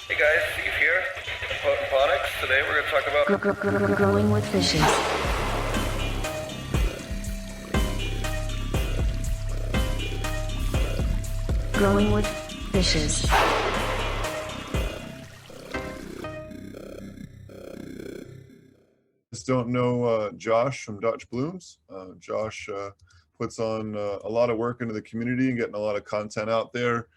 Hey guys, Steve here, Aquaponics. Today we're going to talk about Growing with fishes. Growing with fishes. Just don't know Josh from Dutch Blooms. Josh puts on a lot of work into the community and getting a lot of content out there.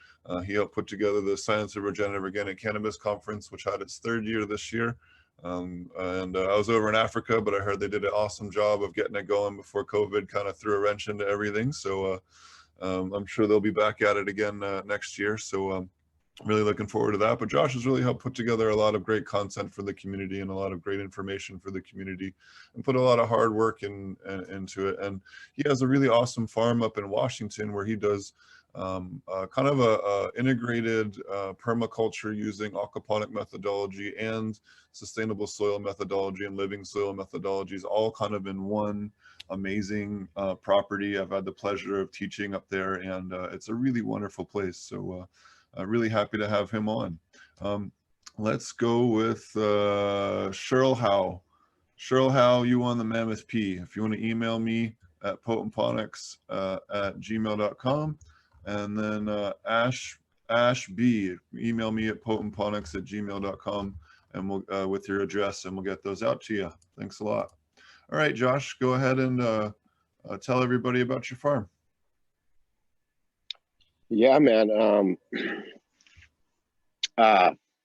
He helped put together the Science of Regenerative Organic Cannabis Conference, which had its third year this year. And I was over in Africa, but I heard they did an awesome job of getting it going before COVID kind of threw a wrench into everything. So I'm sure they'll be back at it again next year. So I'm really looking forward to that. But Josh has really helped put together a lot of great content for the community and a lot of great information for the community and put a lot of hard work into it. And he has a really awesome farm up in Washington where he does kind of a integrated permaculture using aquaponic methodology and sustainable soil methodology and living soil methodologies, all kind of in one amazing property. I've had the pleasure of teaching up there, and it's a really wonderful place. So really happy to have him on. Let's go with Cheryl Howe. Cheryl Howe, you on the Mammoth P. If you want to email me at potentponics at gmail.com. And then Ash B, email me at potentponics at gmail.com and we'll with your address, and we'll get those out to you. Thanks a lot. All right, Josh, go ahead and tell everybody about your farm. Yeah, man.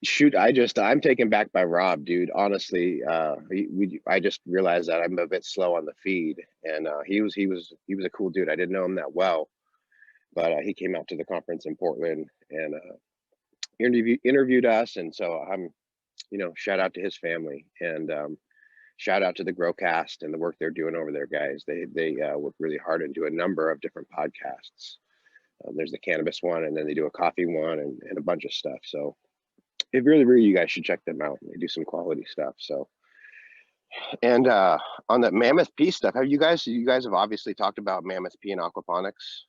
Shoot, I'm taken back by Rob, dude. Honestly, I just realized that I'm a bit slow on the feed, and he was a cool dude. I didn't know him that well, but he came out to the conference in Portland and interviewed us, and so I'm, shout out to his family, and shout out to the Growcast and the work they're doing over there, guys. They work really hard and do a number of different podcasts. There's the cannabis one, and then they do a coffee one, and a bunch of stuff. So if really, you guys should check them out. They do some quality stuff. So, and on the Mammoth P stuff, you guys have obviously talked about Mammoth P and aquaponics.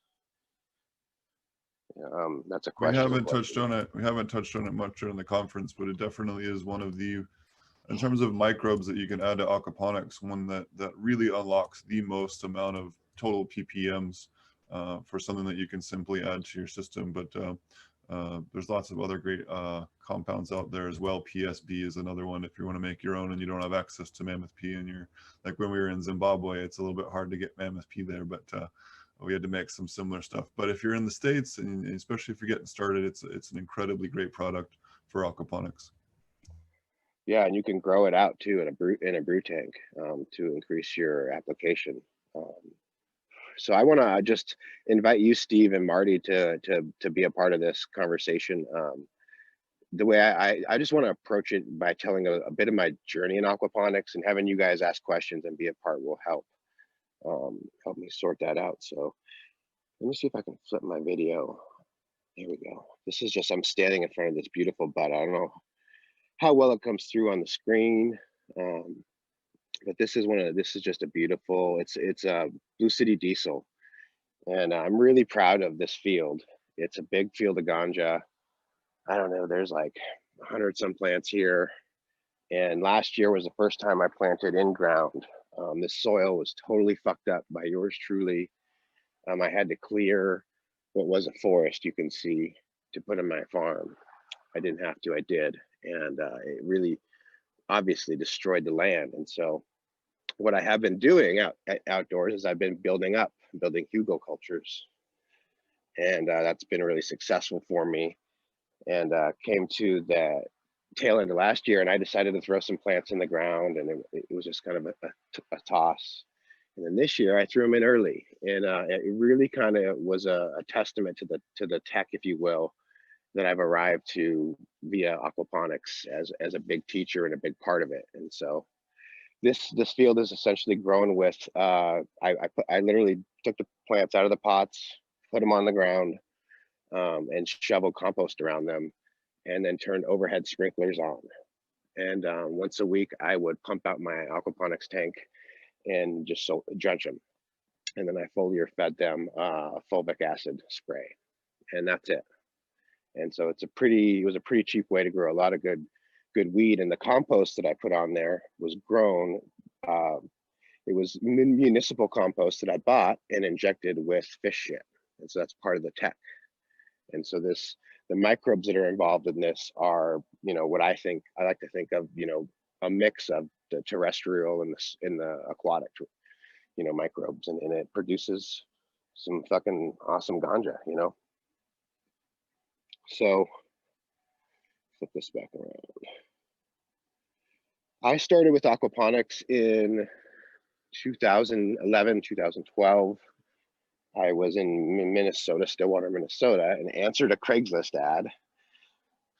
That's a question. We haven't touched on it. We haven't touched on it much during the conference, but it definitely is one of the, in terms of microbes that you can add to aquaponics, one that really unlocks the most amount of total ppms for something that you can simply add to your system. But there's lots of other great compounds out there as well. PSB is another one if you want to make your own and you don't have access to Mammoth P, and you're like when we were in Zimbabwe, it's a little bit hard to get Mammoth P there, but we had to make some similar stuff. But if you're in the States, and especially if you're getting started, it's an incredibly great product for aquaponics. Yeah, and you can grow it out too in a brew tank to increase your application. So I want to just invite you, Steve and Marty, to be a part of this conversation. The way I just want to approach it by telling a bit of my journey in aquaponics, and having you guys ask questions and be a part will help me sort that out. So let me see if I can flip my video. There we go. This is just, I'm standing in front of this beautiful bud. I don't know how well it comes through on the screen. But this is just a beautiful, it's a Blue City Diesel. And I'm really proud of this field. It's a big field of ganja. I don't know, there's like 100 some plants here. And last year was the first time I planted in ground. This soil was totally fucked up by yours truly. I had to clear what was a forest, you can see, to put in my farm. I didn't have to, I did. And it really obviously destroyed the land. And so what I have been doing outdoors is I've been building Hugo cultures. And that's been really successful for me. And came to the tail end of last year, and I decided to throw some plants in the ground, and it was just kind of a toss. And then this year I threw them in early, and it really kind of was a testament to the tech, if you will, that I've arrived to via aquaponics as a big teacher and a big part of it. And so this field is essentially grown with I literally took the plants out of the pots, put them on the ground, and shoveled compost around them, and then turned overhead sprinklers on. And once a week I would pump out my aquaponics tank and just drench them. And then I foliar fed them fulvic acid spray, and that's it. And so it was a pretty cheap way to grow a lot of good weed. And the compost that I put on there was grown. It was municipal compost that I bought and injected with fish shit. And so that's part of the tech. And so the microbes that are involved in this are, what I like to think of, a mix of the terrestrial and the aquatic, microbes, and it produces some fucking awesome ganja, So flip this back around. I started with aquaponics in 2011, 2012. I was in Minnesota, Stillwater, Minnesota, and answered a Craigslist ad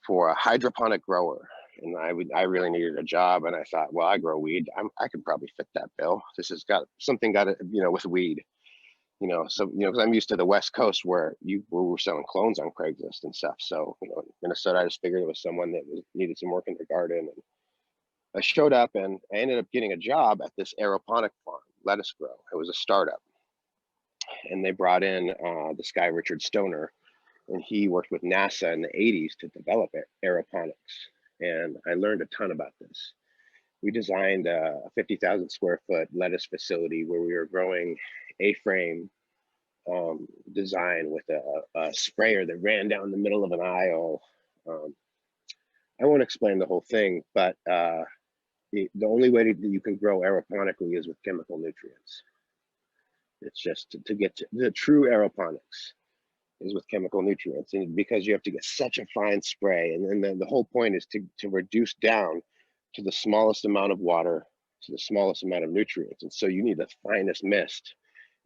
for a hydroponic grower. And I really needed a job, and I thought, well, I grow weed. I could probably fit that bill. This has got something with weed, so, because I'm used to the West Coast where we were selling clones on Craigslist and stuff. So, Minnesota, I just figured it was someone that needed some work in their garden. And I showed up, and I ended up getting a job at this aeroponic farm, lettuce grow. It was a startup. And they brought in this guy, Richard Stoner, and he worked with NASA in the 80s to develop aeroponics. And I learned a ton about this. We designed a 50,000 square foot lettuce facility where we were growing A-frame design with a sprayer that ran down the middle of an aisle. I won't explain the whole thing, but the only way that you can grow aeroponically is with chemical nutrients. It's just to get to the true aeroponics is with chemical nutrients, and because you have to get such a fine spray, and then the whole point is to reduce down to the smallest amount of water, to the smallest amount of nutrients. And so you need the finest mist,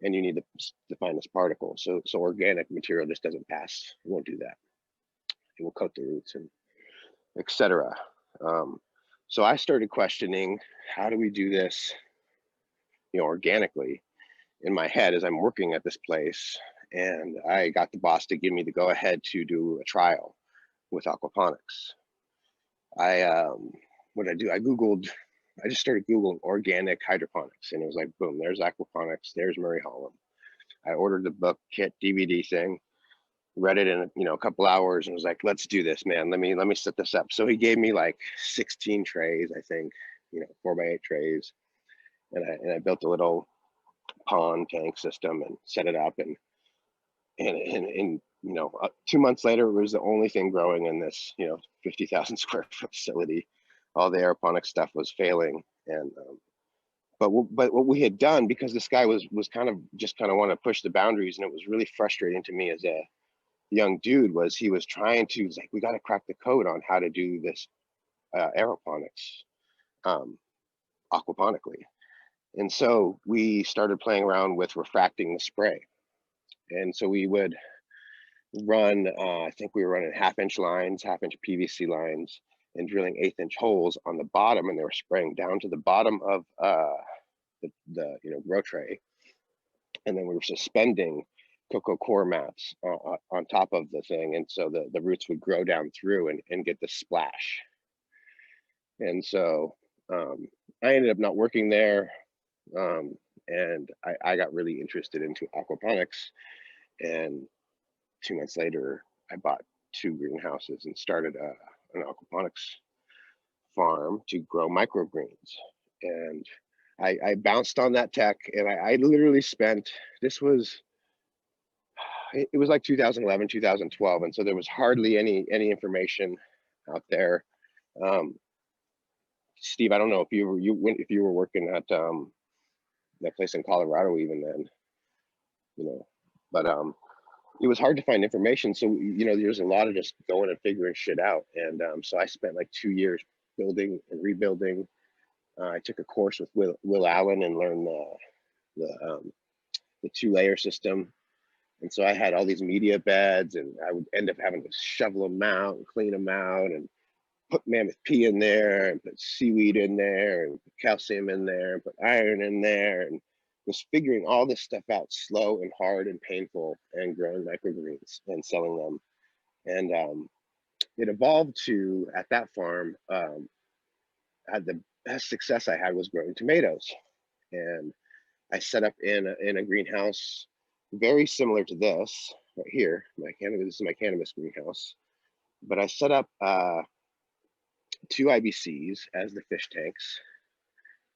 and you need the finest particle. So organic material just doesn't pass. It won't do that. It will coat the roots and etc. So I started questioning, how do we do this, organically in my head as I'm working at this place. And I got the boss to give me the go ahead to do a trial with aquaponics. What I do, I just started Googling organic hydroponics, and it was like, boom, there's aquaponics, there's Murray Holland. I ordered the book, kit, DVD thing, read it in a couple hours, and was like, let's do this, man. Let me set this up. So he gave me like 16 trays, I think, 4x8 trays, and I built a little pond tank system and set it up, and 2 months later, it was the only thing growing in this 50,000 square foot facility. All the aeroponic stuff was failing, and but what we had done, because this guy was kind of wanted to push the boundaries, and it was really frustrating to me as a young dude, was he was like, we got to crack the code on how to do this aeroponics aquaponically. And so we started playing around with refracting the spray. And so we would run, I think we were running half-inch PVC lines, and drilling 1/8-inch holes on the bottom, and they were spraying down to the bottom of the grow tray. And then we were suspending cocoa core mats on top of the thing, and so the roots would grow down through and get the splash. And so I ended up not working there, and I got really interested into aquaponics. And 2 months later, I bought 2 greenhouses and started an aquaponics farm to grow microgreens. And I bounced on that tech, and I literally spent, it was like 2011, 2012. And so there was hardly any information out there. Steve, I don't know if you were working at that place in Colorado even then, but it was hard to find information. So, there's a lot of just going and figuring shit out. And so I spent like 2 years building and rebuilding. I took a course with Will Allen and learned the 2-layer system. And so I had all these media beds, and I would end up having to shovel them out and clean them out, and put mammoth pea in there, and put seaweed in there, and put calcium in there, and put iron in there, and was figuring all this stuff out slow and hard and painful, and growing microgreens and selling them. And it evolved to, at that farm, the best success I had was growing tomatoes. And I set up in a greenhouse very similar to this right here. This is my cannabis greenhouse. but I set up 2 IBCs as the fish tanks.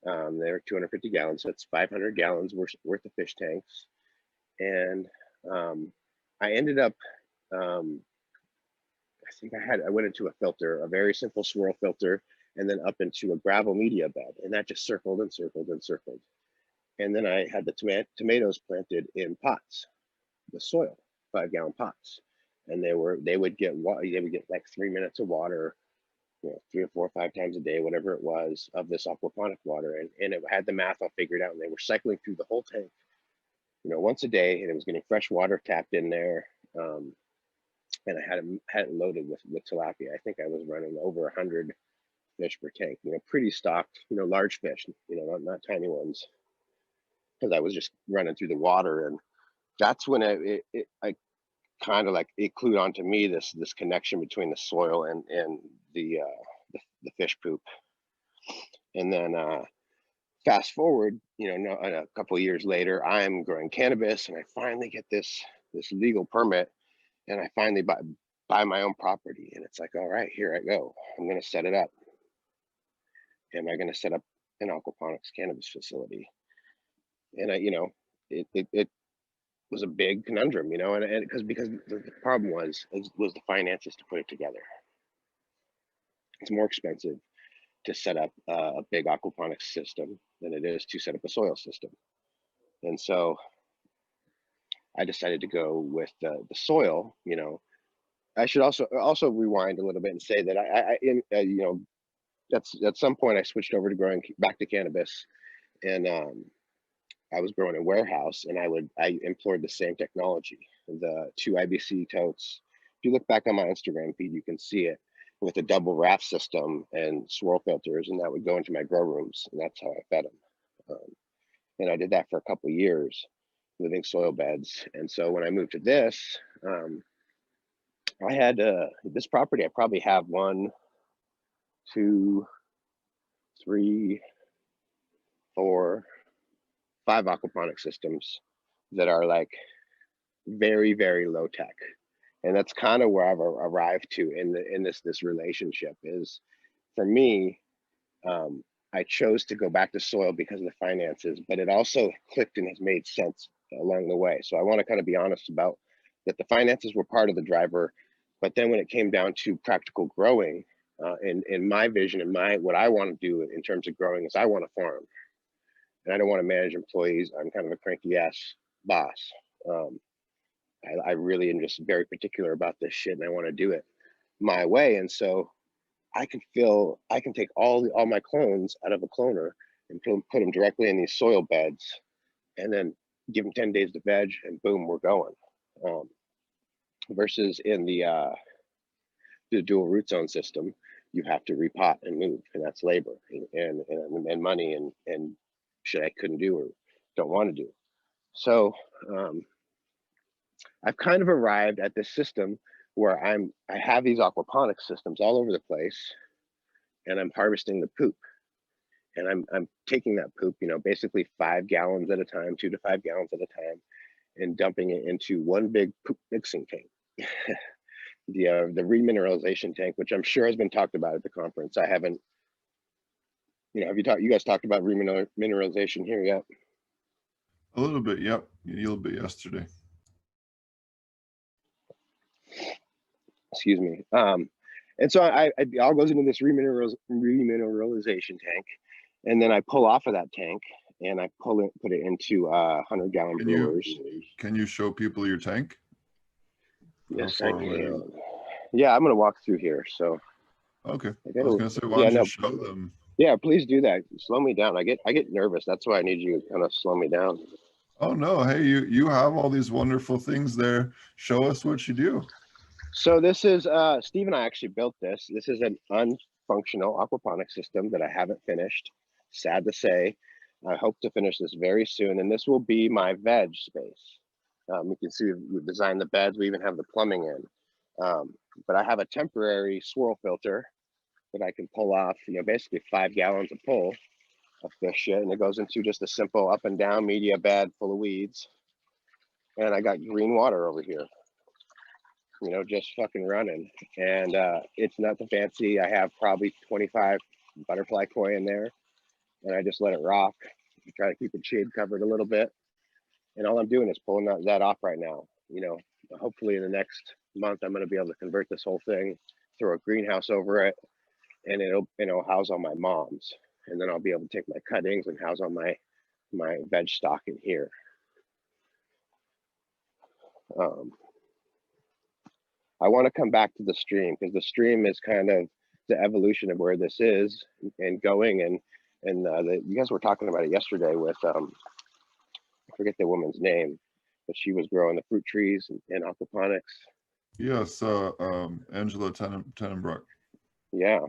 They're 250 gallons, so it's 500 gallons worth of fish tanks. And I ended up, I think I went into a filter, a very simple swirl filter, and then up into a gravel media bed, and that just circled and circled and circled. And then I had the tomatoes planted in pots, the soil, 5-gallon pots, and they would get like 3 minutes of water, 3 or 4 or 5 times a day, whatever it was, of this aquaponic water, and it had the math all figured out, and they were cycling through the whole tank, once a day, and it was getting fresh water tapped in there. And I had it loaded with tilapia. I think I was running over 100 fish per tank, pretty stocked, large fish, not tiny ones, because I was just running through the water. And that's when I kind of like, it clued onto me this connection between the soil and the fish poop. And then fast forward, a couple of years later, I'm growing cannabis, and I finally get this legal permit, and I finally buy my own property, and it's like, all right, here I go. I'm going to set it up. Am I going to set up an aquaponics cannabis facility? And it was a big conundrum, and because the problem was the finances to put it together. It's more expensive to set up a big aquaponics system than it is to set up a soil system. And so I decided to go with the soil. I should also rewind a little bit and say that at some point I switched over to growing back to cannabis, and I was growing in warehouse, and I employed the same technology, the 2 IBC totes. If you look back on my Instagram feed, you can see it with a double wrap system and swirl filters, and that would go into my grow rooms, and that's how I fed them. And I did that for a couple of years, living soil beds. And so when I moved to this, I had this property. I probably have 1, 2, 3, 4, 5 aquaponic systems that are like very, very low tech. And that's kind of where I've arrived to in this relationship. Is for me, I chose to go back to soil because of the finances, but it also clicked and has made sense along the way. So I want to kind of be honest about that. The finances were part of the driver, but then when it came down to practical growing, in my vision and what I want to do in terms of growing is I want to farm, and I don't want to manage employees. I'm kind of a cranky ass boss. I really am just very particular about this shit, and I want to do it my way. And so I can take all my clones out of a cloner and put them directly in these soil beds, and then give them 10 days to veg, and boom, we're going. Versus in the dual root zone system, you have to repot and move, and that's labor and money and shit I couldn't do or don't want to do. So I've kind of arrived at this system where I have these aquaponics systems all over the place, and I'm harvesting the poop, and I'm taking that poop, basically 5 gallons at a time, 2 to 5 gallons at a time, and dumping it into one big poop mixing tank. The remineralization tank, which I'm sure has been talked about at the conference. I haven't, have you guys talked about remineralization here yet? A little bit, yep. A little bit yesterday. Excuse me. And so it all goes into this remineralization tank, and then I pull off of that tank, and I put it into 100-gallon brewers. Can you show people your tank? Yes, I can. Yeah, I'm gonna walk through here. So okay, I was gonna say, why don't you show them? Yeah, please do that. Slow me down. I get nervous. That's why I need you to kind of slow me down. Oh no, hey, you have all these wonderful things there. Show us what you do. So this is Steve and I actually built this. This is an unfunctional aquaponic system that I haven't finished. Sad to say. I hope to finish this very soon, and this will be my veg space. You can see we've designed the beds. We even have the plumbing in. But I have a temporary swirl filter that I can pull off, basically 5 gallons of pull of fish shit, and it goes into just a simple up and down media bed full of weeds. And I got green water over here. you know, just fucking running. And it's nothing fancy. I have probably 25 butterfly koi in there, and I just let it rock. I try to keep it shade covered a little bit. And all I'm doing is pulling that off right now. You know, hopefully in the next month, I'm going to be able to convert this whole thing, throw a greenhouse over it, and it'll house all my moms. And then I'll be able to take my cuttings and house all my veg stock in here. I want to come back to the stream because the stream is kind of the evolution of where this is and going. And you guys were talking about it yesterday with I forget the woman's name, but she was growing the fruit trees and aquaponics. Yes, Angela Tenenbrook. Yeah.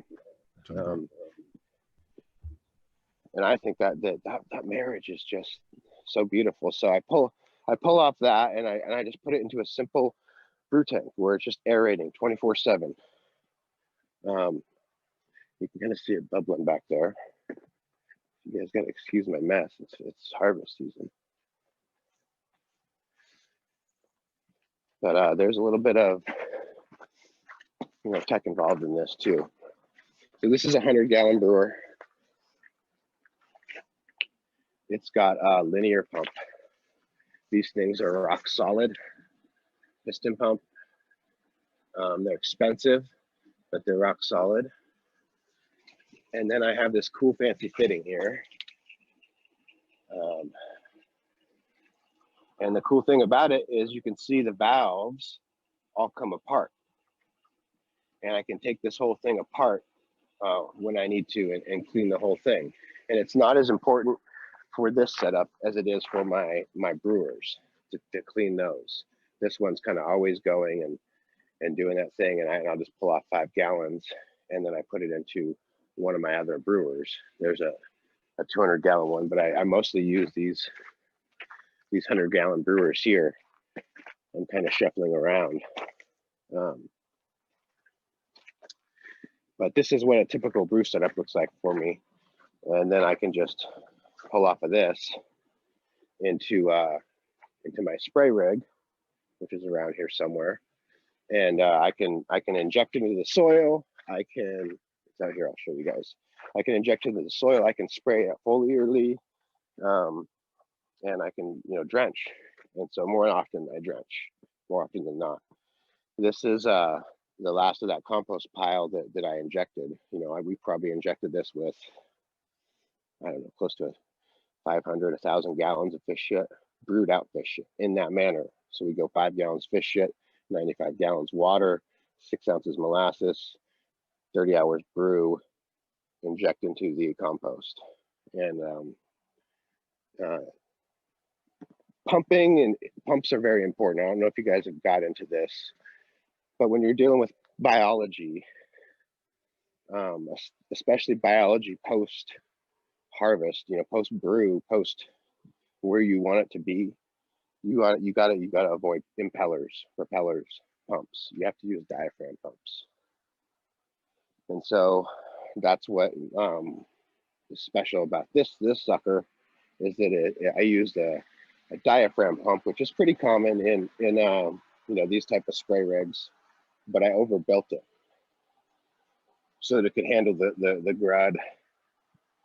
And I think that marriage is just so beautiful. So I pull off that and I just put it into a simple brew tank where it's just aerating 24/7. You can kind of see it bubbling back there. You guys gotta excuse my mess. It's harvest season. But there's a little bit of tech involved in this too. So this is a 100-gallon brewer. It's got a linear pump. These things are rock solid piston pump. They're expensive, but they're rock solid. And then I have this cool fancy fitting here. And the cool thing about it is you can see the valves all come apart. And I can take this whole thing apart when I need to and clean the whole thing. And it's not as important for this setup as it is for my brewers to clean those. This one's kind of always going and doing that thing, and I'll just pull off 5 gallons and then I put it into one of my other brewers. There's a 200-gallon one, but I mostly use these 100-gallon brewers here. I'm kind of shuffling around. But this is what a typical brew setup looks like for me. And then I can just pull off of this into my spray rig, which is around here somewhere. And I can inject it into the soil. It's out here, I'll show you guys. I can inject it into the soil. I can spray it foliarly, and I can, drench. And so more often I drench, more often than not. This is the last of that compost pile that I injected. We probably injected this with, I don't know, close to 500, 1,000 gallons of fish shit, brewed out fish shit in that manner. So we go 5 gallons fish shit, 95 gallons water, 6 ounces molasses, 30 hours brew, inject into the compost. And pumps are very important. I don't know if you guys have got into this, but when you're dealing with biology, especially biology post harvest, post brew, post where you want it to be, you gotta avoid impellers, propellers, pumps. You have to use diaphragm pumps. And so that's what is special about this sucker is that I used a diaphragm pump, which is pretty common in these type of spray rigs, but I overbuilt it so that it could handle the grud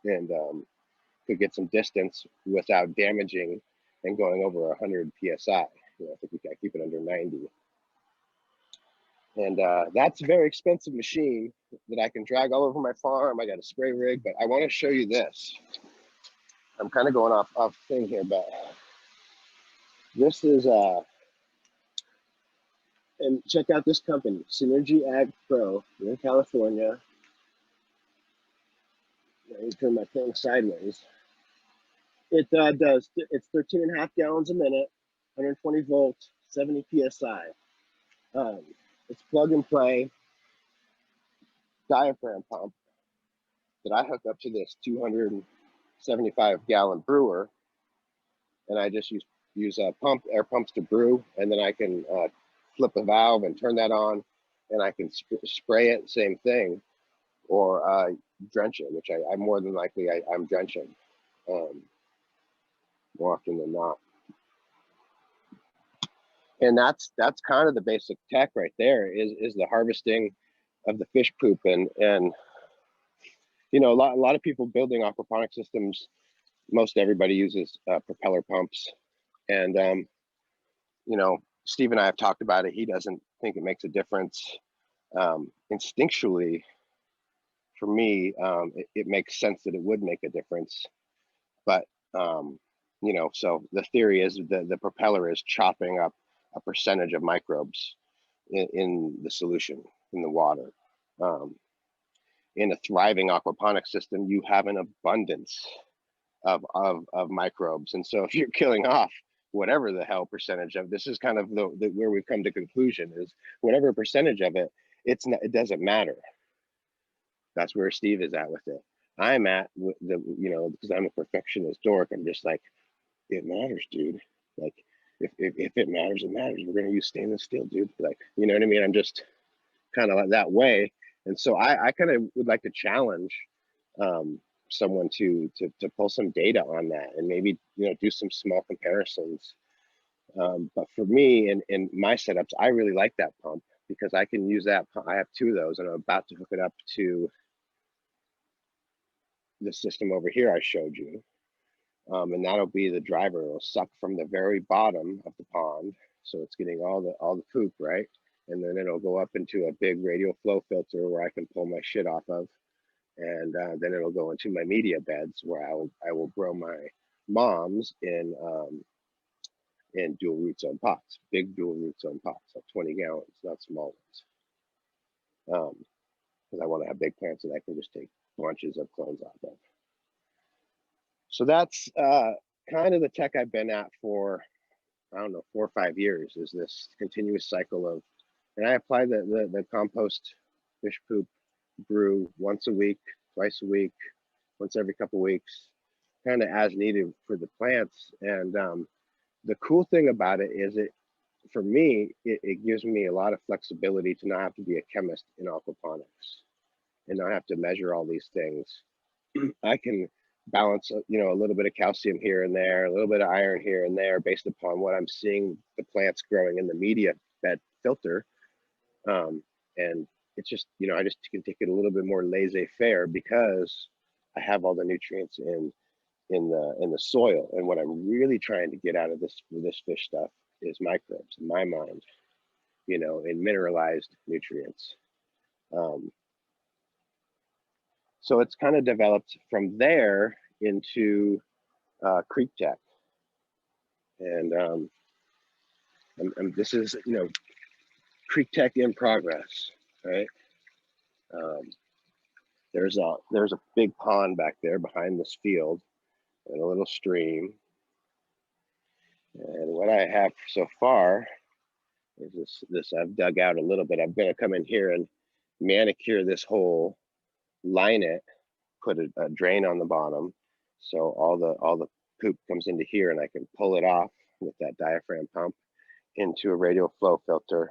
and could get some distance without damaging and going over 100 psi. I think we gotta keep it under 90. And that's a very expensive machine that I can drag all over my farm. I got a spray rig, but I want to show you this. I'm kind of going off thing here, but this is and check out this company, Synergy Ag Pro in California. Let me turn my thing sideways. It's 13.5 gallons a minute, 120 volts, 70 psi. It's plug and play diaphragm pump that I hook up to this 275 gallon brewer, and I just use air pumps to brew, and then I can flip a valve and turn that on, and I can spray it, same thing, or drench it, which I more than likely I'm drenching more often than not. And that's kind of the basic tech right there, is the harvesting of the fish poop. And you know, a lot of people building aquaponic systems, most everybody uses propeller pumps. And you know, Steve and I have talked about it. He doesn't think it makes a difference. Instinctually, for me, it makes sense that it would make a difference. But you know, so the theory is the propeller is chopping up a percentage of microbes in the solution, in the water. In a thriving aquaponic system, you have an abundance of microbes. And so if you're killing off whatever the hell percentage of, this is kind of the where we've come to conclusion, is whatever percentage of it, it doesn't matter. That's where Steve is at with it. I'm at with the, you know, because I'm a perfectionist dork, I'm just like, it matters, dude. Like, if it matters, it matters. We're gonna use stainless steel, dude. Like, you know what I mean? I'm just kind of like that way. And so I kind of would like to challenge someone to pull some data on that, and maybe, you know, do some small comparisons. But for me, in my setups, I really like that pump because I can use that. I have 2 of those, and I'm about to hook it up to the system over here I showed you. And that'll be the driver. It'll suck from the very bottom of the pond, so it's getting all the poop, right? And then it'll go up into a big radial flow filter where I can pull my shit off of, and then it'll go into my media beds where I will grow my moms in dual root zone pots, big dual root zone pots, like 20 gallons, not small ones. Because I want to have big plants that I can just take bunches of clones off of. So that's kind of the tech I've been at for, I don't know, 4 or 5 years, is this continuous cycle of, and I apply the compost fish poop brew once a week, twice a week, once every couple of weeks, kind of as needed for the plants. And the cool thing about it is for me, it gives me a lot of flexibility to not have to be a chemist in aquaponics and not have to measure all these things. I can balance, you know, a little bit of calcium here and there, a little bit of iron here and there, based upon what I'm seeing the plants growing in the media bed filter. And it's just, you know, I just can take it a little bit more laissez-faire because I have all the nutrients in the soil. And what I'm really trying to get out of this fish stuff is microbes, in my mind, you know, in mineralized nutrients. So it's kind of developed from there into Creek Tech. And this is, you know, Creek Tech in progress, right? There's a big pond back there behind this field and a little stream. And what I have so far is this I've dug out a little bit. I'm going to come in here and manicure this hole, line it, put a drain on the bottom, so all the poop comes into here, and I can pull it off with that diaphragm pump into a radial flow filter,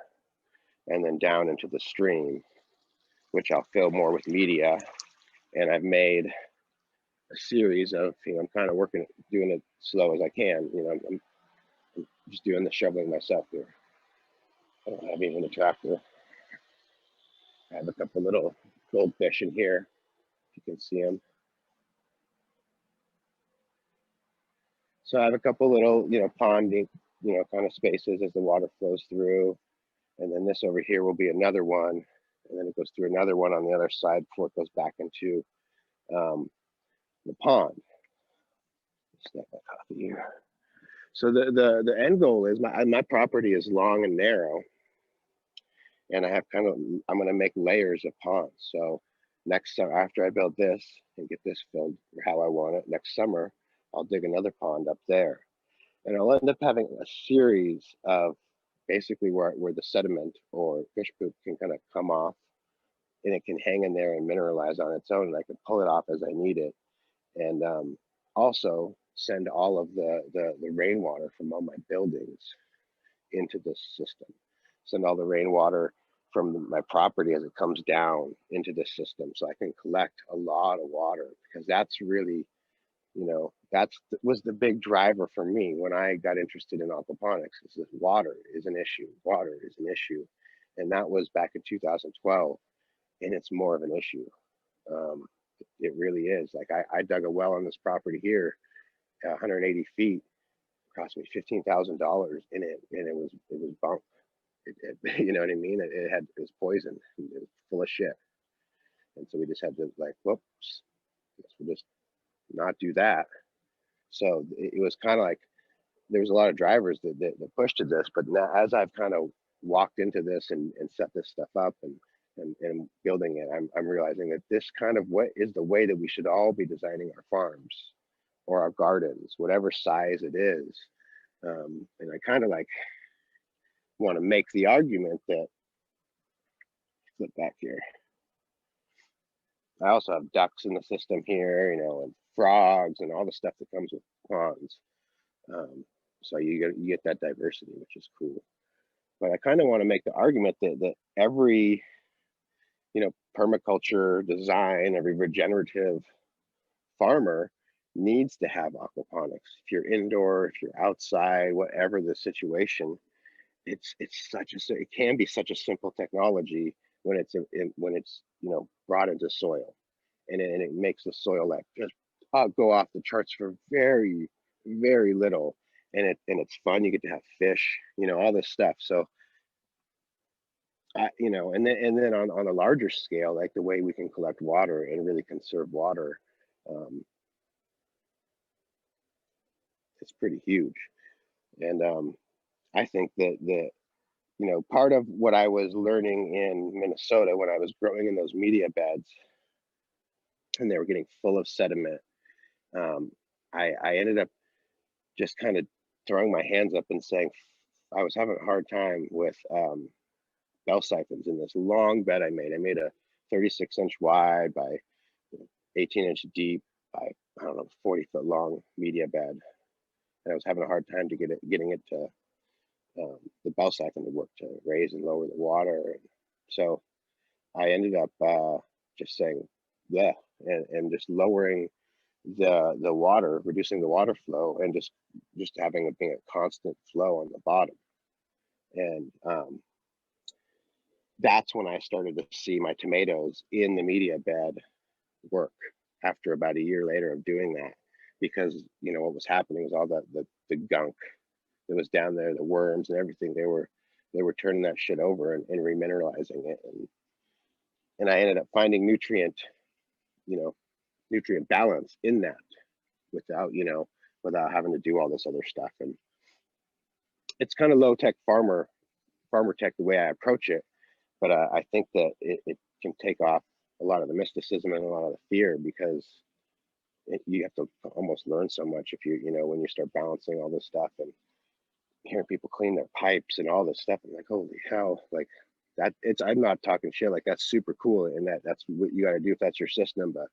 and then down into the stream, which I'll fill more with media. And I've made a series of, you know, I'm kind of doing it slow as I can. You know, I'm just doing the shoveling myself here. I don't have even a tractor. I have a couple little goldfish in here, if you can see them. So I have a couple little, you know, ponding, you know, kind of spaces as the water flows through. And then this over here will be another one. And then it goes through another one on the other side before it goes back into the pond. Snap my coffee here. So the end goal is my property is long and narrow, and I have I'm going to make layers of ponds. So next summer, after I build this and get this filled how I want it, next summer I'll dig another pond up there, and I'll end up having a series of basically where the sediment or fish poop can kind of come off, and it can hang in there and mineralize on its own, and I can pull it off as I need it. And also send all of the rainwater from all my buildings into this system. Send all the rainwater from my property as it comes down into this system, so I can collect a lot of water, because that's really You know, was the big driver for me when I got interested in aquaponics. Is that water is an issue. Water is an issue, and that was back in 2012, and it's more of an issue. Um, it really is. Like I dug a well on this property here, 180 feet, cost me $15,000 in it, and it was bunk. You know what I mean? It was poison. It was full of shit, and so we just had to like, whoops, guess we'll just not do that. So it was kind of like there was a lot of drivers that pushed to this, but now as I've kind of walked into this and set this stuff up and building it, I'm realizing that this kind of what is the way that we should all be designing our farms or our gardens, whatever size it is. And I kind of like want to make the argument that, flip back here, I also have ducks in the system here, you know, and frogs and all the stuff that comes with ponds. So you get that diversity, which is cool. But I kind of want to make the argument that every, you know, permaculture design, every regenerative farmer needs to have aquaponics. If you're indoor, if you're outside, whatever the situation, it's such a, it can be such a simple technology when it's you know, brought into soil, and it makes the soil like just go off the charts for very little, and it's fun. You get to have fish, you know, all this stuff. So you know, and then on a larger scale, like the way we can collect water and really conserve water, it's pretty huge. And I think that you know, part of what I was learning in Minnesota when I was growing in those media beds, and they were getting full of sediment, I ended up just kind of throwing my hands up and saying I was having a hard time with bell siphons in this long bed I made. I made a 36-inch wide by 18-inch deep by, I don't know, 40-foot long media bed. And I was having a hard time getting it to the bell siphon to work to raise and lower the water. And so I ended up just saying, yeah, and just lowering the water, reducing the water flow, and just having it being a constant flow on the bottom. And that's when I started to see my tomatoes in the media bed work after about a year later of doing that, because you know what was happening was all the gunk that was down there, the worms and everything, they were turning that shit over and remineralizing it, and I ended up finding nutrient balance in that without having to do all this other stuff. And it's kind of low tech farmer tech the way I approach it, but I think that it can take off a lot of the mysticism and a lot of the fear, because you have to almost learn so much if you know, when you start balancing all this stuff and hearing people clean their pipes and all this stuff. I'm like, holy hell, like that. I'm not talking shit. Like that's super cool, and that's what you got to do if that's your system. But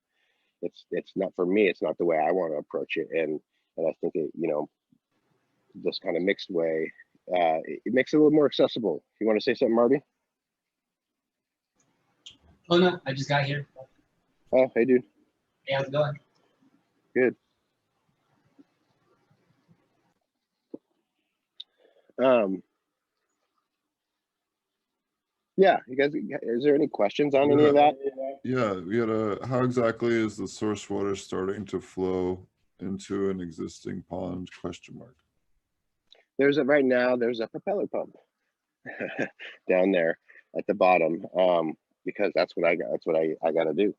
it's not for me. It's not the way I want to approach it, and I think it, you know, this kind of mixed way, it makes it a little more accessible. You want to say something, Marty? Oh no, I just got here. Oh, hey, dude. Hey, how's it going? Good. Yeah, you guys, is there any questions on any of that? Yeah, we had how exactly is the source water starting to flow into an existing pond? Question mark. Right now there's a propeller pump down there at the bottom, because that's what I got. That's what I got to do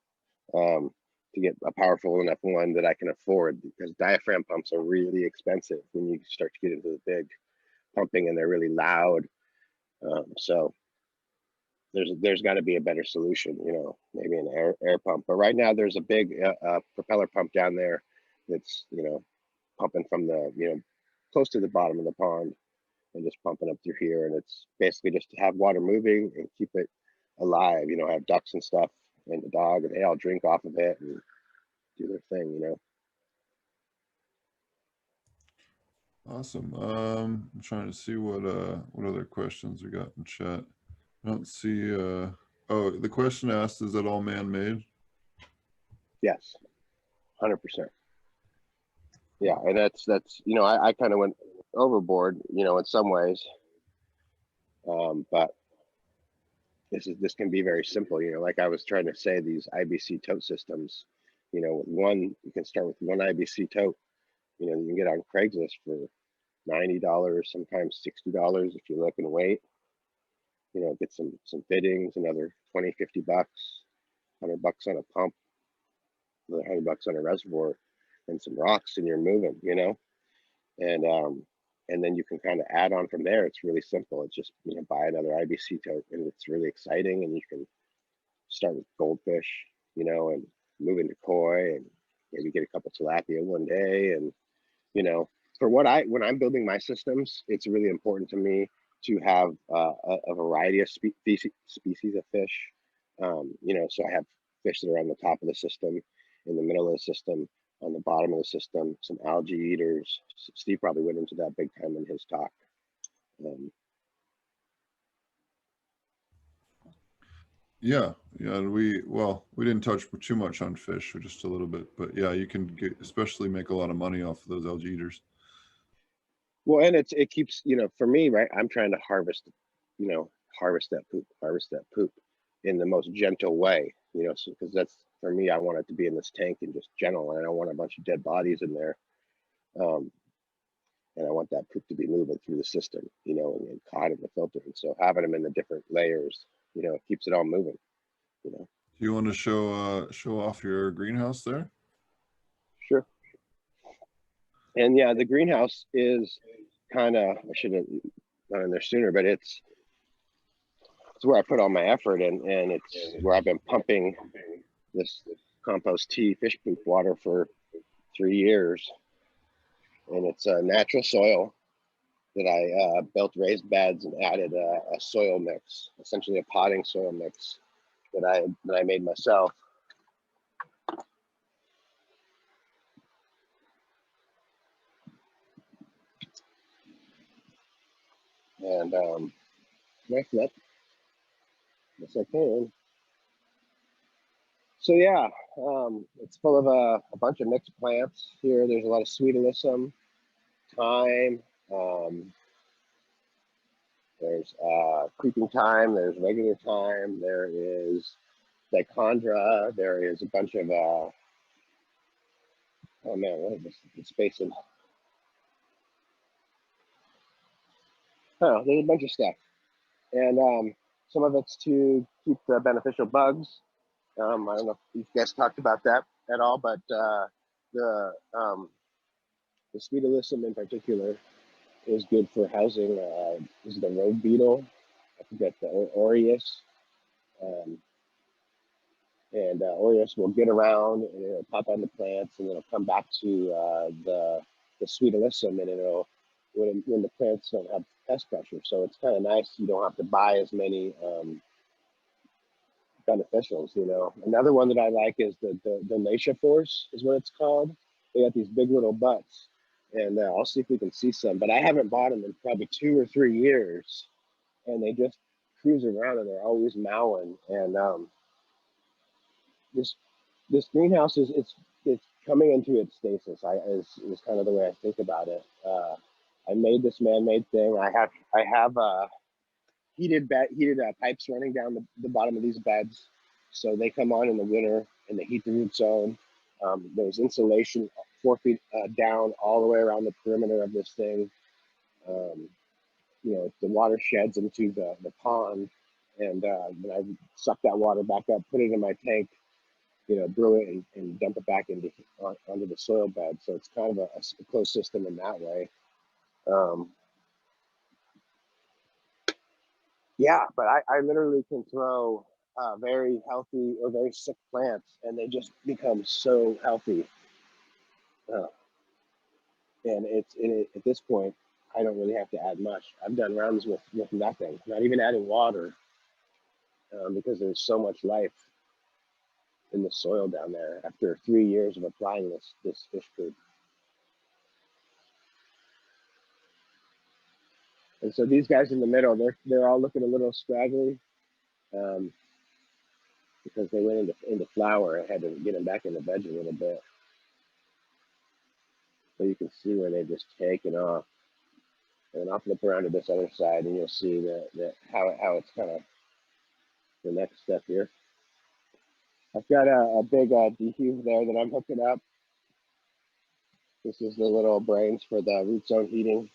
to get a powerful enough one that I can afford, because diaphragm pumps are really expensive when you start to get into the big pumping, and they're really loud. So there's got to be a better solution, you know, maybe an air pump. But right now there's a big propeller pump down there that's, you know, pumping from the, you know, close to the bottom of the pond and just pumping up through here. And it's basically just to have water moving and keep it alive, you know, have ducks and stuff and the dog, and they all drink off of it and do their thing, you know. Awesome. I'm trying to see what other questions we got in chat. I don't see oh, the question asked, is it all man-made? Yes, 100%. Yeah, and that's you know, I kind of went overboard, you know, in some ways, but this can be very simple, you know, like I was trying to say, these IBC tote systems, you know, you can start with one IBC tote, you know, you can get on Craigslist for $90, sometimes $60 if you look and wait, you know, get some fittings, another 20, 50 bucks, $100 on a pump, another $100 on a reservoir, and some rocks, and you're moving, you know, and then you can kind of add on from there. It's really simple. It's just, you know, buy another IBC tote, and it's really exciting, and you can start with goldfish, you know, and move into koi, and maybe get a couple tilapia one day. And, you know, when I'm building my systems, it's really important to me to have a variety of species of fish. You know, so I have fish that are on the top of the system, in the middle of the system, on the bottom of the system, some algae eaters. Steve probably went into that big time in his talk. Yeah, and we didn't touch too much on fish, or just a little bit, but yeah, you can especially make a lot of money off of those algae eaters. Well, and it keeps, you know, for me, right, I'm trying to harvest, you know, harvest that poop in the most gentle way, you know, so because that's, for me, I want it to be in this tank and just gentle, and I don't want a bunch of dead bodies in there. And I want that poop to be moving through the system, you know, and caught in the filter. And so having them in the different layers, you know, it keeps it all moving, you know. Do you want to show off your greenhouse there? Sure. And yeah, the greenhouse is kind of, I should have gone in there sooner, but it's where I put all my effort in, and it's where I've been pumping this compost tea fish poop water for 3 years. And it's a natural soil that I built raised beds and added a soil mix, essentially a potting soil mix that I made myself. And that's it. Yes, I can. So yeah, it's full of a bunch of mixed plants here. There's a lot of sweet alyssum, thyme. There's creeping thyme. There's regular thyme. There is dichondra. There is a bunch of oh man, what is this? The space in. Oh, there's a bunch of stuff, and some of it's to keep the beneficial bugs. I don't know if you guys talked about that at all, but the sweet alyssum in particular is good for housing. Is the road beetle? I forget the Aureus. And Aureus will get around, and it'll pop on the plants, and it'll come back to the sweet alyssum, and it'll when the plants don't have pest pressure. So it's kind of nice. You don't have to buy as many beneficials, you know. Another one that I like is the Lacia Force is what it's called. They got these big little butts, and I'll see if we can see some, but I haven't bought them in probably 2 or 3 years, and they just cruise around, and they're always mowing. And this greenhouse it's coming into its stasis. Is kind of the way I think about it. I made this man-made thing. I have heated pipes running down the bottom of these beds, so they come on in the winter and they heat the root zone. There's insulation 4 feet down all the way around the perimeter of this thing. You know, the water sheds into the pond, and then I suck that water back up, put it in my tank, you know, brew it and dump it back onto the soil bed. So it's kind of a closed system in that way. Yeah, but I literally can throw very healthy or very sick plants, and they just become so healthy. And at this point, I don't really have to add much. I've done rounds with nothing, not even adding water, because there's so much life in the soil down there after 3 years of applying this fish food. And so these guys in the middle, they're all looking a little scraggly, because they went into flower. I had to get them back in the veg a little bit. but you can see where they've just taken off. And I'll flip around to this other side, and you'll see that how it's kind of the next step here. I've got a big dehume there that I'm hooking up. This is the little brains for the root zone heating.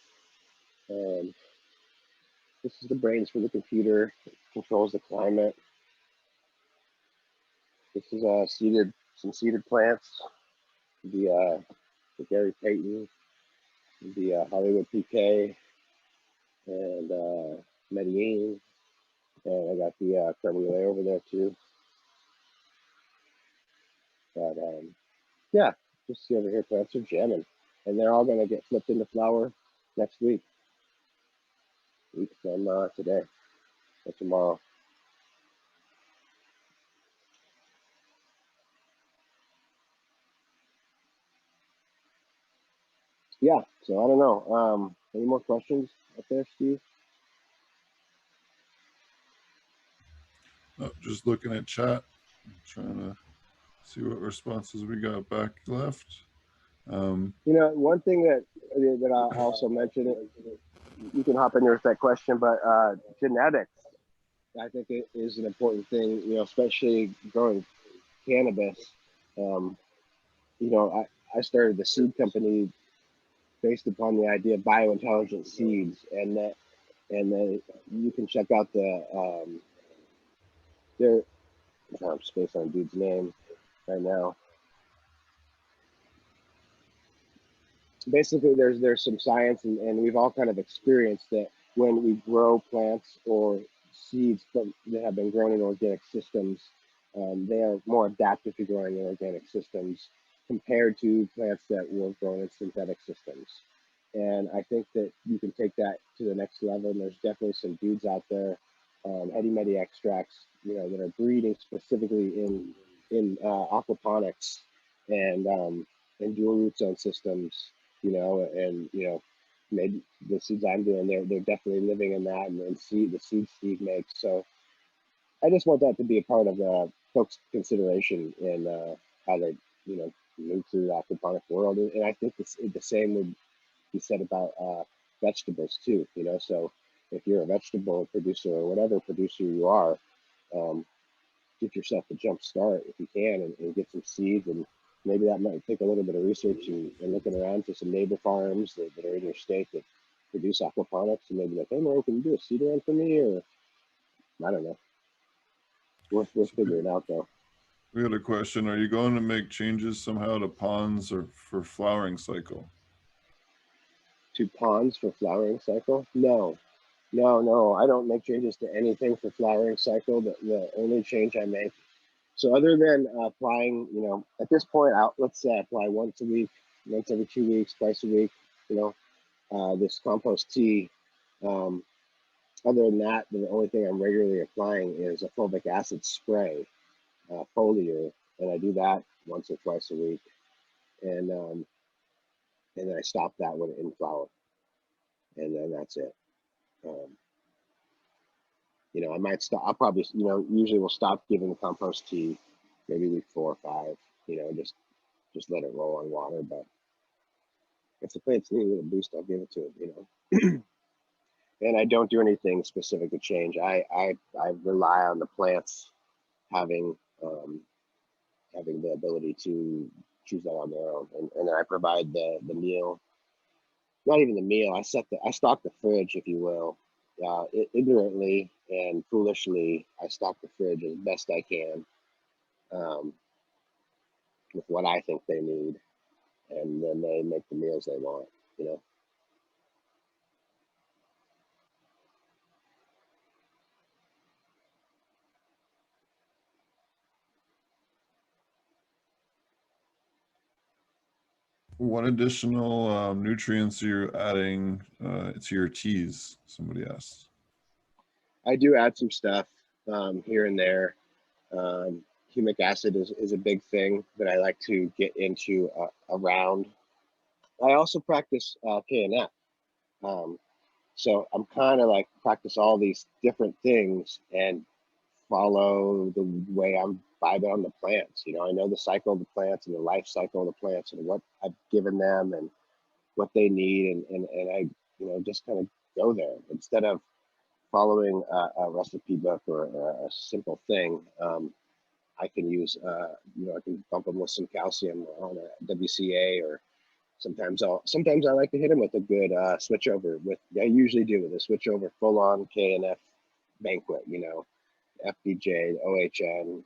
And this is the brains for the computer. It controls the climate. This is some seeded plants. The Gary Payton, the Hollywood PK, and Medellin. And I got the Creme over there too. But yeah, just see over here, plants are jamming. And they're all going to get flipped into flower next week. Week from today or tomorrow. Yeah, so I don't know. Any more questions up there, Steve? Oh, just looking at chat, trying to see what responses we got back left. You know, one thing that I also mentioned, you can hop in here with that question, but genetics, I think it is an important thing, you know, especially growing cannabis. You know, I started the seed company based upon the idea of biointelligent seeds, and that you can check out the I'm trying to space on dude's name right now. Basically, there's some science, and we've all kind of experienced that when we grow plants or seeds that have been grown in organic systems, they are more adaptive to growing in organic systems compared to plants that were grown in synthetic systems. And I think that you can take that to the next level. And there's definitely some dudes out there, Eddie Meddy extracts, you know, that are breeding specifically in aquaponics and dual root zone systems, you know, and you know, maybe the seeds I'm doing, they're definitely living in that, and the seed Steve makes. So I just want that to be a part of folks' consideration in how they, you know, move through the aquaponic world. And I think the same would be said about vegetables too, you know. So if you're a vegetable producer or whatever producer you are, give yourself a jump start if you can, and get some seeds. And maybe that might take a little bit of research and looking around for some neighbor farms that are in your state that produce aquaponics, and maybe like, hey, Mo, can you do a seed run for me? Or I don't know. We'll figure it out though. We had a question. Are you going to make changes somehow to ponds or for flowering cycle? To ponds for flowering cycle? No. I don't make changes to anything for flowering cycle. The only change I make, so other than applying, you know, at this point, let's say I apply once a week, once every 2 weeks, twice a week, you know, this compost tea. Other than that, the only thing I'm regularly applying is a fulvic acid spray, foliar, and I do that once or twice a week, and then I stop that when in flower, and then that's it. You know, I might stop. I'll probably, you know, usually we'll stop giving the compost tea maybe week 4 or 5. You know, just let it roll on water. But if the plant's need a little boost, I'll give it to it. You know, and I don't do anything specific to change. I rely on the plants having the ability to choose that on their own, and then I provide the meal. Not even the meal. I stock the fridge, if you will. Ignorantly and foolishly, I stock the fridge as best I can with what I think they need, and then they make the meals they want, you know. What additional nutrients are you adding to your teas? Somebody asked. I do add some stuff here and there. Humic acid is a big thing that I like to get into around. I also practice KNF. So I'm kind of like practice all these different things and follow the way I'm vibing on the plants. You know, I know the cycle of the plants and the life cycle of the plants and what I've given them, and what they need, and I, just kind of go there instead of following a recipe book or a simple thing. I can use, I can bump them with some calcium on a WCA, or sometimes I like to hit them with a good switch over. I usually do with a switch over full on K&F banquet, FBJ, OHN,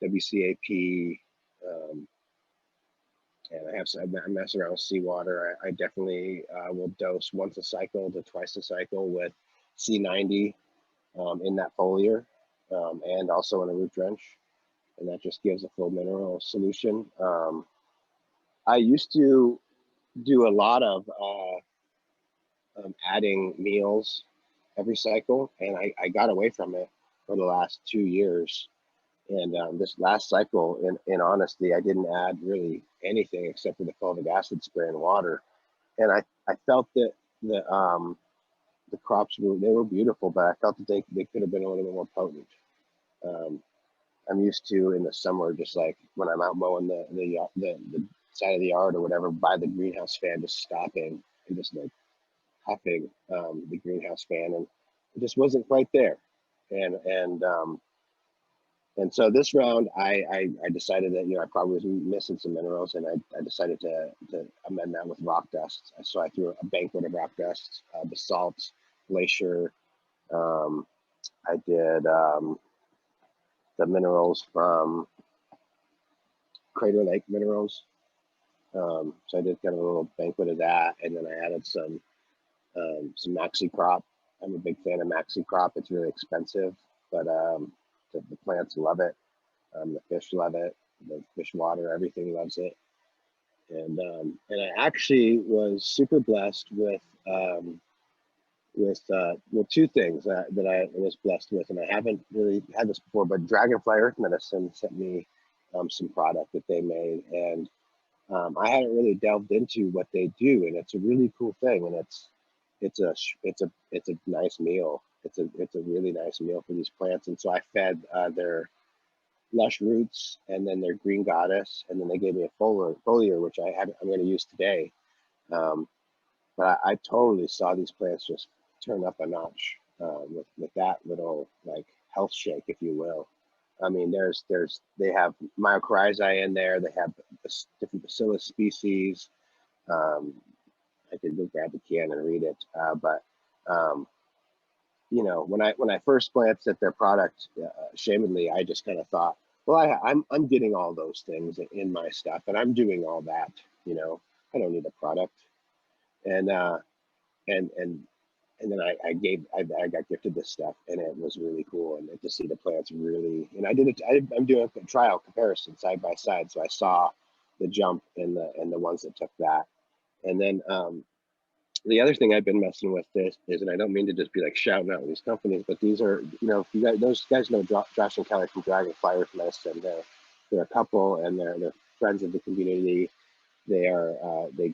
WCAP, and I mess around with seawater. I definitely will dose once a cycle to twice a cycle with C90 in that foliar, and also in a root drench, and that just gives a full mineral solution. I used to do a lot of adding meals every cycle, and I got away from it for the last 2 years. And this last cycle, in honesty, I didn't add really anything except for the fulvic acid spray and water. And I felt that the crops were beautiful, but I felt that they could have been a little bit more potent. I'm used to in the summer, just like when I'm out mowing the side of the yard or whatever, by the greenhouse fan, just stopping and just like huffing the greenhouse fan, and it just wasn't quite there. And so this round, I decided that I probably was missing some minerals, and I decided to amend that with rock dust. So I threw a banquet of rock dust, basalt, glacier. I did the minerals from Crater Lake Minerals. So I did kind of a little banquet of that, and then I added some maxi crop. I'm a big fan of maxi crop. It's really expensive, but the plants love it. The fish love it. The fish water, everything loves it. And I actually was super blessed with two things that I was blessed with, and I haven't really had this before. But Dragonfly Earth Medicine sent me some product that they made, and I hadn't really delved into what they do, and it's a really cool thing, and it's a nice meal. It's a really nice meal for these plants. And so I fed their lush roots, and then their green goddess, and then they gave me a foliar, which I'm going to use today. But I totally saw these plants just turn up a notch with that little like health shake, if you will. I mean, they have mycorrhizae in there. They have different bacillus species. I could go grab the can and read it, but when I first glanced at their product, shamedly, I just kind of thought, well, I'm getting all those things in my stuff, and I'm doing all that. I don't need a product, and then I got gifted this stuff, and it was really cool, and to see the plants really. And I'm doing a trial comparison side by side, so I saw the jump in the ones that took that, and then the other thing I've been messing with this is, and I don't mean to just be like shouting out these companies, but these are, those guys know Josh and Kelly from Dragonfly Earth Medicine. They're a couple, and they're friends of the community. They are they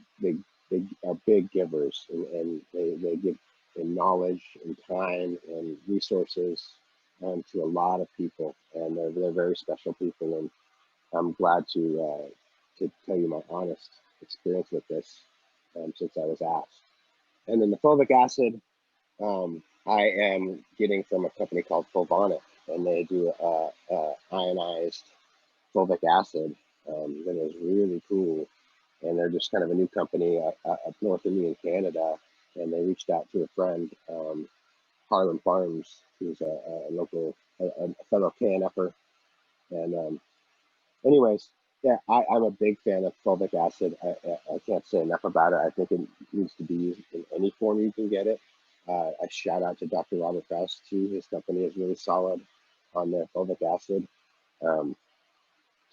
are big givers, and they give in knowledge and time and resources to a lot of people, and they're very special people. And I'm glad to tell you my honest experience with this since I was asked. And then the fulvic acid, I am getting from a company called Fulvonic, and they do ionized fulvic acid that is really cool. And they're just kind of a new company up north of me in Canada. And they reached out to a friend, Harlem Farms, who's a fellow KNFer. And anyways, yeah, I'm a big fan of fulvic acid. I can't say enough about it. I think it needs to be used in any form you can get it. I shout out to Dr. Robert Faust too. His company is really solid on their fulvic acid. Do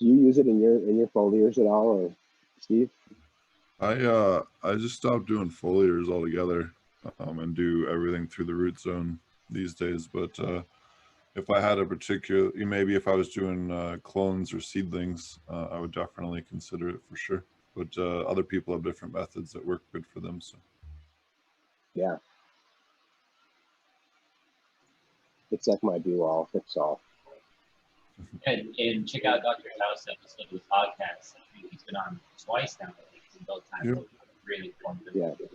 you use it in your foliars at all, or Steve? I just stopped doing foliars altogether, and do everything through the root zone these days. But if I had a particular, maybe if I was doing clones or seedlings, I would definitely consider it for sure. But other people have different methods that work good for them. So Yeah, it's like my do all, fix all. And check out Dr. House episode of the podcast. I think he's been on twice now. I think in both times. Yep. really one of Yeah. the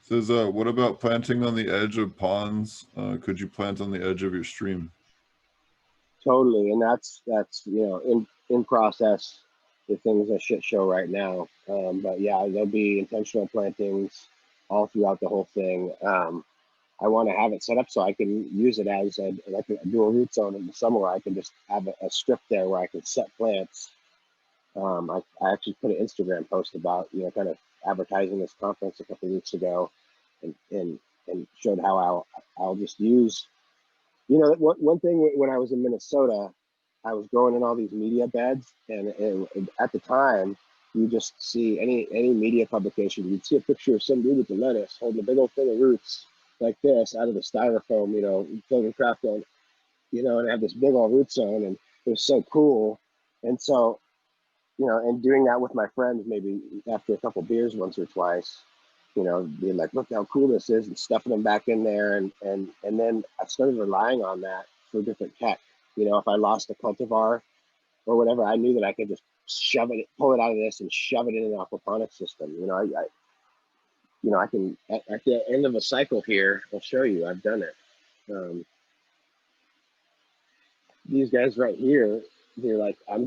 Says, what about planting on the edge of ponds? Could you plant on the edge of your stream? Totally, and that's in process. The thing's a shit show right now, but yeah, there'll be intentional plantings all throughout the whole thing. I want to have it set up so I can use it as a dual root zone in the summer. Where I can just have a strip there where I can set plants. I actually put an Instagram post about kind of advertising this conference a couple of weeks ago, and showed how I'll just use. One thing when I was in Minnesota, I was growing in all these media beds, and at the time, you just see any media publication, you'd see a picture of some dude with the lettuce holding a big old thing of roots like this out of the styrofoam, floating craft on, and have this big old root zone, and it was so cool. And so, and doing that with my friends, maybe after a couple beers once or twice, being like, look how cool this is, and stuffing them back in there. And then I started relying on that for different tech. If I lost a cultivar or whatever, I knew that I could just pull it out of this and shove it in an aquaponic system. I can, at the end of a cycle here, I'll show you, I've done it. These guys right here, they're like, I'm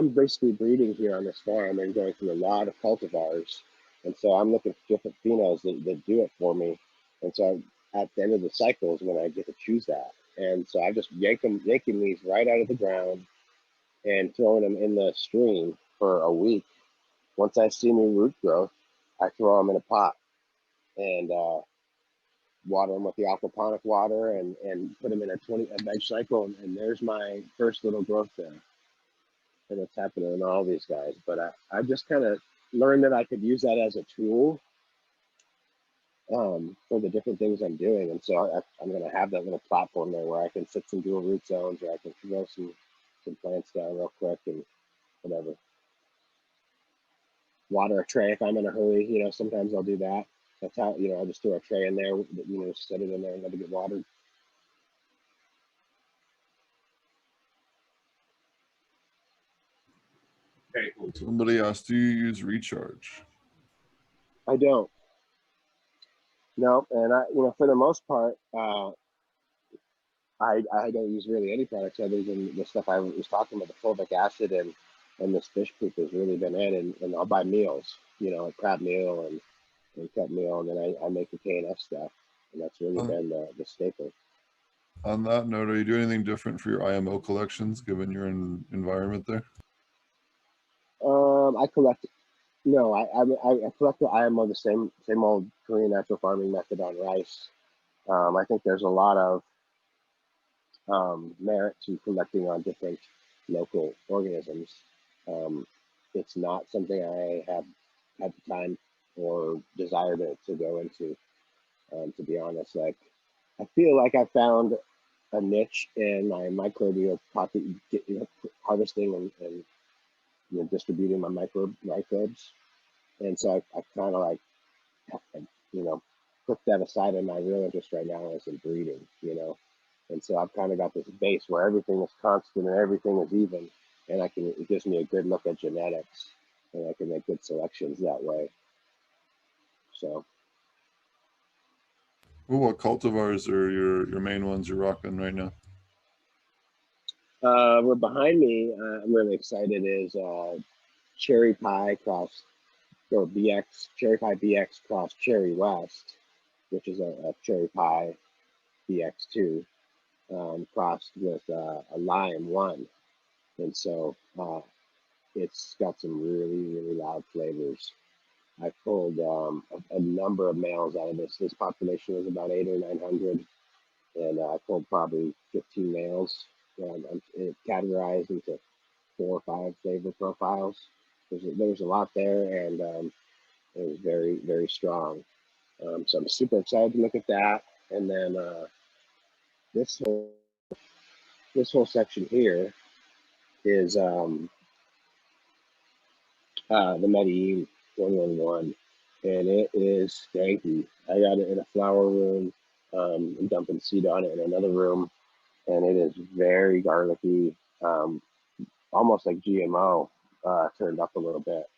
basically breeding here on this farm and going through a lot of cultivars. And so I'm looking for different phenols that do it for me. And so at the end of the cycle is when I get to choose that. And so I just yanking these right out of the ground and throwing them in the stream for a week. Once I see new root growth, I throw them in a pot and water them with the aquaponic water and put them in a veg cycle. And there's my first little growth there. And it's happening in all these guys. But I just kind of learned that I could use that as a tool for the different things I'm doing. And so I'm going to have that little platform there where I can sit some dual root zones, or I can throw some plants down real quick and whatever. Water a tray if I'm in a hurry. Sometimes I'll do that. That's how, I'll just throw a tray in there, set it in there and let it get watered. very cool. Somebody asked, do you use recharge? I don't. No, and for the most part, I don't use really any products other than the stuff I was talking about, the fulvic acid and this fish poop has really been in, and I'll buy meals, like crab meal and cut meal, and then I make the K&F stuff, and that's really been the staple. On that note, are you doing anything different for your IMO collections, given your environment there? I collect. No, I collect the IMO the same old Korean natural farming method on rice. I think there's a lot of merit to collecting on different local organisms. It's not something I have had the time or desire to go into. To be honest, like I feel like I found a niche in my microbial harvesting and distributing my microbes, and so I kind of like put that aside, and my real interest right now is in breeding, and so I've kind of got this base where everything is constant and everything is even, and it gives me a good look at genetics, and I can make good selections that way. So. Well, what cultivars are your main ones you're rocking right now? We're behind me. I'm really excited. Is Cherry Pie cross or BX Cherry Pie BX cross Cherry West, which is a Cherry Pie BX2 crossed with a Lime 1, and so it's got some really loud flavors. I pulled a number of males out of this. This population was about 800 or 900, and I pulled probably 15 males. It's categorized into 4 or 5 flavor profiles. There's a lot there, and it was very strong. So I'm super excited to look at that. And then this whole section here is the Medellin 111, and it is stanky. I got it in a flower room. I'm dumping seed on it in another room, and it is very garlicky, almost like GMO, turned up a little bit.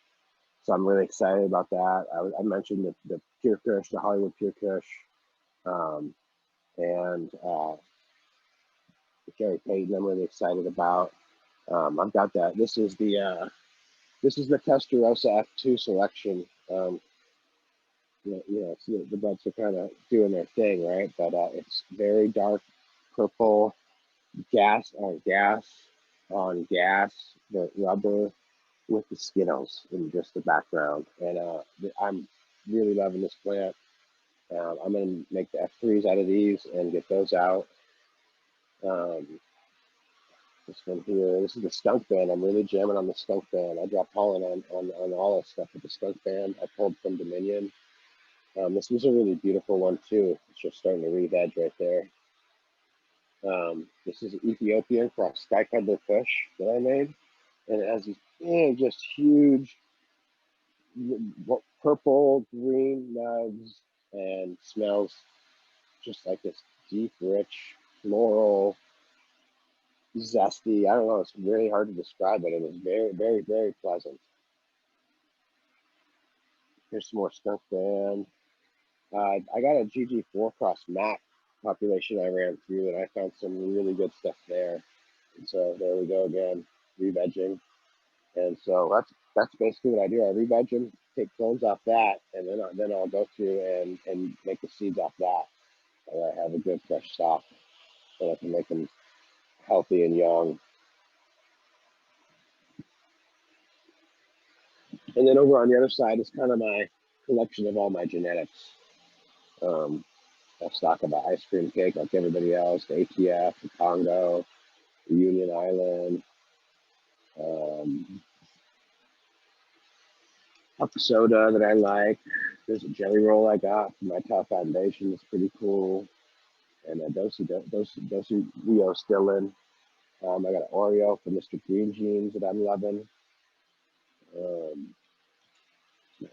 So I'm really excited about that. I mentioned the Pure Kush, the Hollywood Pure Kush, and the Jerry Payton. I'm really excited about. I've got that. This is the Testarossa F2 selection. So the buds are kind of doing their thing, right? But it's very dark purple, gas on gas on gas, the rubber with the Skittles in just the background. And I'm really loving this plant. I'm going to make the F3s out of these and get those out. This one here, this is the skunk band. I'm really jamming on the skunk band. I drop pollen on all this stuff with the skunk band. I pulled from Dominion. This was a really beautiful one too. It's just starting to re-veg right there. This is Ethiopian cross sky peddler fish that I made. And it has these big, just huge purple, green nugs and smells just like this deep, rich, floral, zesty. I don't know. It's really hard to describe it. It was very, very, very pleasant. Here's some more skunk band. I got a GG4 cross mat population I ran through, and I found some really good stuff there. And so there we go again, re-vegging. And so that's basically what I do. I re-veg them, take clones off that, and then I'll go through and make the seeds off that. And I have a good fresh stock, so I can make them healthy and young. And then over on the other side is kind of my collection of all my genetics. I stock about ice cream cake like everybody else, the ATF, the Congo, the Union Island, up soda that I like. There's a jelly roll I got from my Top Foundation. It's pretty cool. And a Dosi Rio still in. I got an Oreo from Mr. Green Jeans that I'm loving.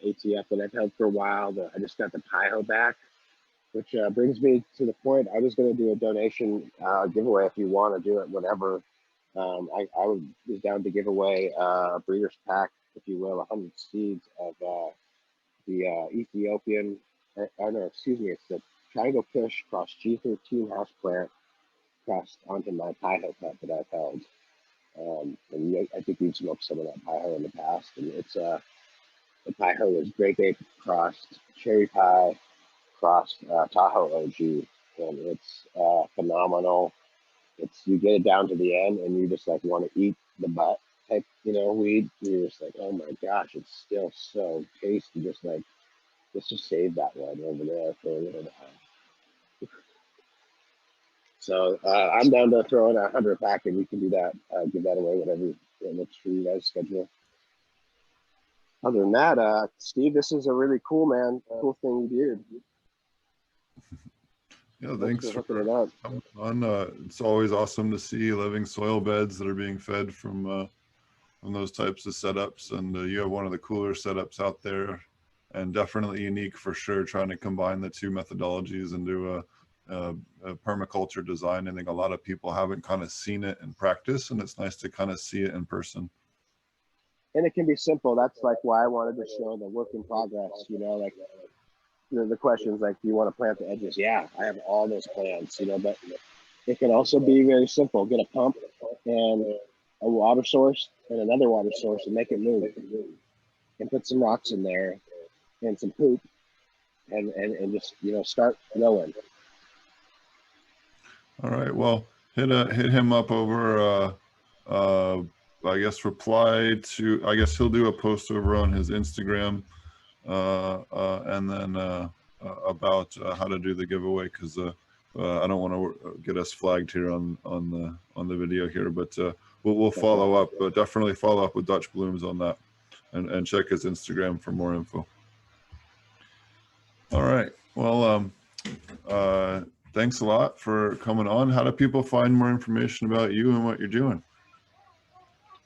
ATF that I've held for a while. I just got the Paiho back, which brings me to the point. I was going to do a donation giveaway if you want to do it, whatever. I was down to give away a breeder's pack, if you will, 100 seeds of the Ethiopian, it's the Triangle Kush cross G13 houseplant crossed onto my Paiho pet that I've held. And I think we've smoked some of that Paiho in the past. And it's the Paiho is Great Ape crossed Cherry Pie crossed Tahoe OG. And it's phenomenal. You get it down to the end and you just like want to eat the butt type, weed. You're just like, oh my gosh, it's still so tasty. Just like, let's just save that one over there for a little while. So I'm down to throw in 100 pack, and you can do that. Give that away, whatever looks for you guys' schedule. Other than that, Steve, this is a really cool thing you did. Yeah, thanks for coming on. It's always awesome to see living soil beds that are being fed from those types of setups, and you have one of the cooler setups out there, and definitely unique for sure. Trying to combine the two methodologies into a permaculture design. I think a lot of people haven't kind of seen it in practice, and it's nice to kind of see it in person. And it can be simple. That's like why I wanted to show the work in progress. Like the questions like, do you want to plant the edges? Yeah, I have all those plans. But it can also be very simple. Get a pump and a water source and another water source and make it move, and put some rocks in there and some poop, and just start going. All right, well, hit him up over I guess he'll do a post over on his Instagram and then about how to do the giveaway, because I don't want to get us flagged here on the video here, but we'll follow up. But definitely follow up with Dutch Blooms on that, and check his Instagram for more info. All right, well, thanks a lot for coming on. How do people find more information about you and what you're doing?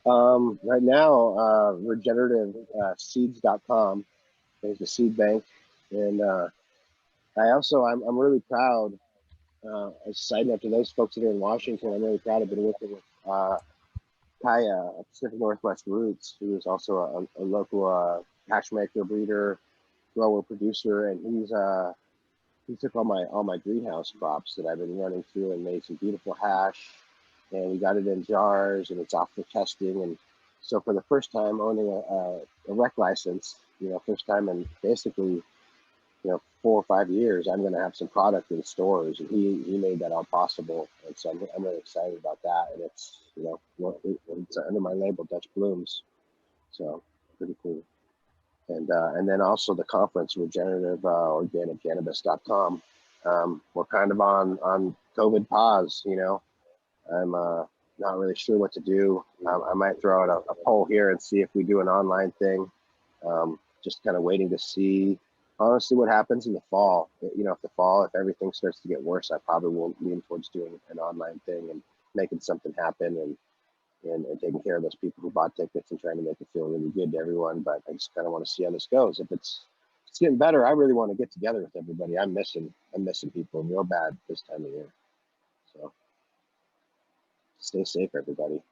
Right now, regenerativeseeds.com is the seed bank, and I'm really proud. As a side note to those folks that are in Washington, I'm really proud. I've been working with Kaya, Pacific Northwest Roots, who is also a local hash maker, breeder, grower, producer, and he took all my greenhouse crops that I've been running through and made some beautiful hash, and we got it in jars and it's off for testing. And so for the first time owning a rec license, first time in basically 4 or 5 years, I'm going to have some product in stores, and he made that all possible. And so I'm really excited about that. And it's it's under my label, Dutch Blooms, so pretty cool. And then also the conference, regenerative organic cannabis.com. We're kind of on COVID pause. I'm not really sure what to do. I might throw out a poll here and see if we do an online thing. Just kind of waiting to see honestly what happens in the fall. If everything starts to get worse, I probably will lean towards doing an online thing and making something happen and taking care of those people who bought tickets and trying to make it feel really good to everyone. But I just kind of want to see how this goes. If it's getting better, I really want to get together with everybody. I'm missing people real bad this time of year. So stay safe, everybody.